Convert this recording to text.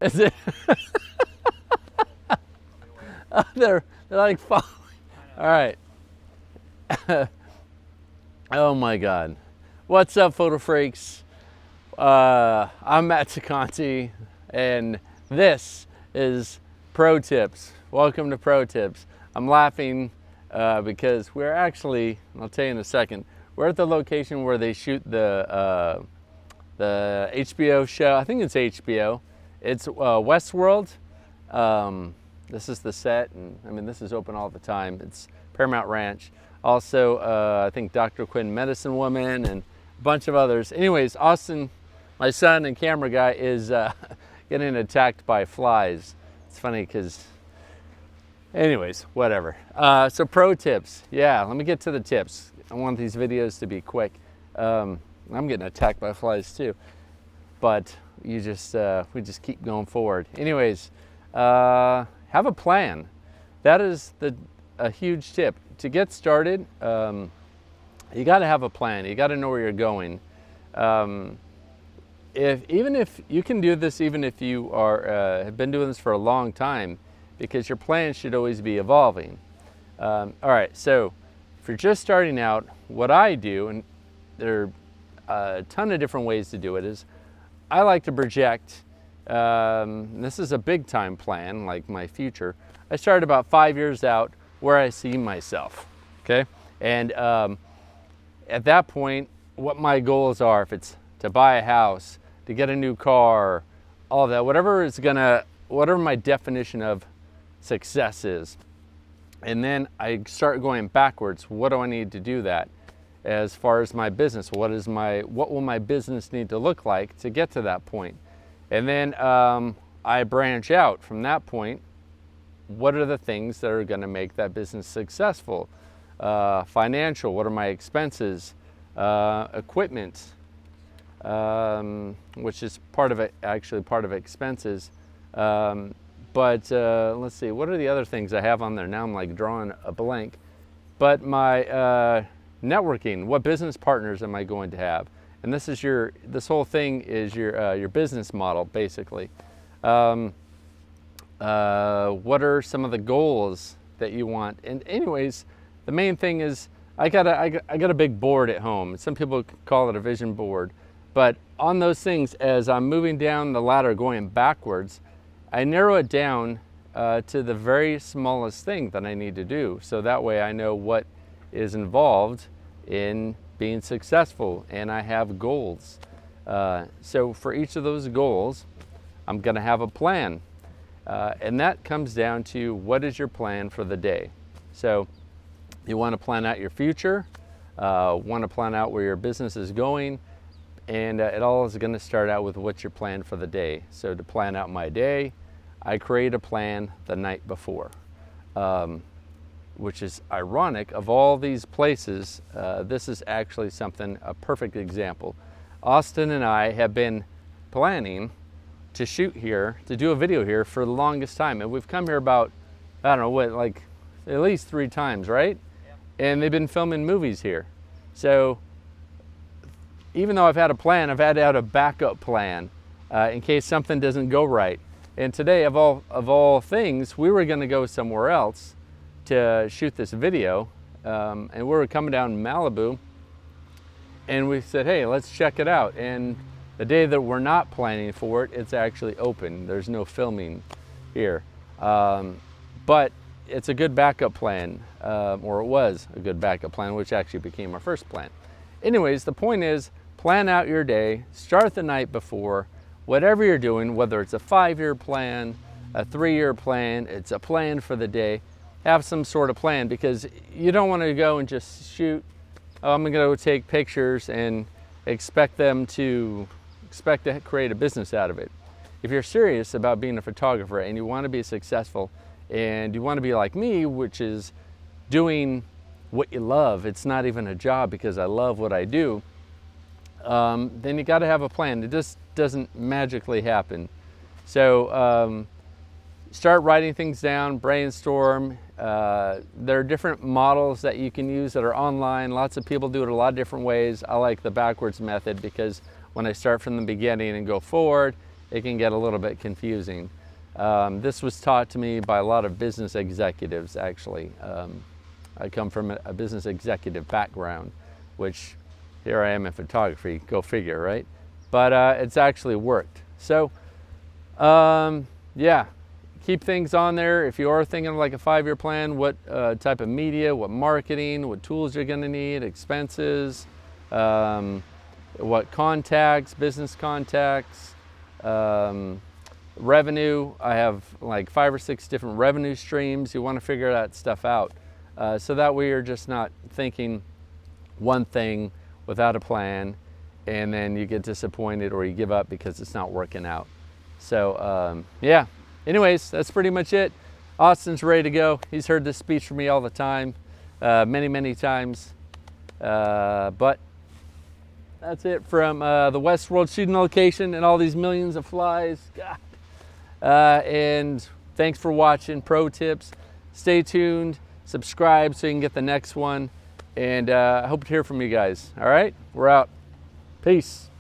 Is it? Oh, they're like following. All right. Oh my God. What's up, photo freaks? I'm Matt Ciconti, and this is Pro Tips. Welcome to Pro Tips. I'm laughing because we're actually, I'll tell you in a second, we're at the location where they shoot the HBO show. I think it's HBO. It's Westworld. This is the set, and I mean, this is open all the time. It's Paramount Ranch. Also, I think Dr. Quinn, Medicine Woman, and a bunch of others. Anyways, Austin, my son and camera guy, is getting attacked by flies. It's funny because, anyways, whatever. So pro tips. Yeah, let me get to the tips. I want these videos to be quick. I'm getting attacked by flies too, but we just keep going forward. Anyways, have a plan. That is a huge tip. To get started, you got to have a plan. You got to know where you're going. Even if you can do this, even if you have been doing this for a long time, because your plan should always be evolving. All right, so if you're just starting out, what I do, and there are a ton of different ways to do it, is I like to project. This is a big time plan, like my future. I started about 5 years out where I see myself, okay? And at that point, what my goals are, if it's to buy a house, to get a new car, all of that, whatever my definition of success is. And then I start going backwards. What do I need to do that? As far as my business, what will my business need to look like to get to that point? And then I branch out from that point. What are the things that are going to make that business successful? Financial, what are my expenses? Equipment, which is part of it, actually part of expenses. But let's see, what are the other things I have on there? Now I'm like drawing a blank. But my networking, what business partners am I going to have? And this whole thing is your business model, basically. What are some of the goals that you want? And anyways, the main thing is I got a big board at home. Some people call it a vision board. But on those things, as I'm moving down the ladder going backwards, I narrow it down to the very smallest thing that I need to do. So that way I know what is involved in being successful, and I have goals. So for each of those goals, I'm going to have a plan. And that comes down to, what is your plan for the day? So you want to plan out your future, want to plan out where your business is going, and it all is going to start out with what's your plan for the day. So to plan out my day, I create a plan the night before, which is ironic. Of all these places, this is actually a perfect example. Austin and I have been planning to shoot here, to do a video here for the longest time. And we've come here about, I don't know what, like at least 3 times, right? Yeah. And they've been filming movies here. So even though I've had a plan, I've had to have a backup plan in case something doesn't go right. And today, of all things, we were gonna go somewhere else to shoot this video. And we were coming down Malibu, and we said, hey, let's check it out. And the day that we're not planning for it, it's actually open. There's no filming here. But it's a good backup plan, or it was a good backup plan, which actually became our first plan. Anyways, the point is, plan out your day, start the night before, whatever you're doing, whether it's a 5-year plan, a 3-year plan, it's a plan for the day, have some sort of plan, because you don't want to go and just shoot, oh, I'm going to go take pictures and expect to create a business out of it. If you're serious about being a photographer and you want to be successful and you want to be like me, which is doing what you love, it's not even a job because I love what I do, then you got to have a plan. It just doesn't magically happen. So start writing things down, brainstorm. There are different models that you can use that are online. Lots of people do it a lot of different ways. I like the backwards method because when I start from the beginning and go forward, it can get a little bit confusing. This was taught to me by a lot of business executives, actually. I come from a business executive background, which here I am in photography, go figure, right? But it's actually worked. So yeah, keep things on there. If you are thinking of like a 5-year plan, what type of media, what marketing, what tools you're gonna need, expenses, what contacts, business contacts, revenue. I have like 5 or 6 different revenue streams. You want to figure that stuff out, so that way you're just not thinking one thing without a plan, and then you get disappointed or you give up because it's not working out. So yeah, anyways, that's pretty much it. Austin's ready to go. He's heard this speech from me all the time, many times, but that's it from the Westworld shooting location and all these millions of flies. God. And thanks for watching. Pro tips. Stay tuned. Subscribe so you can get the next one. And I hope to hear from you guys. All right? We're out. Peace.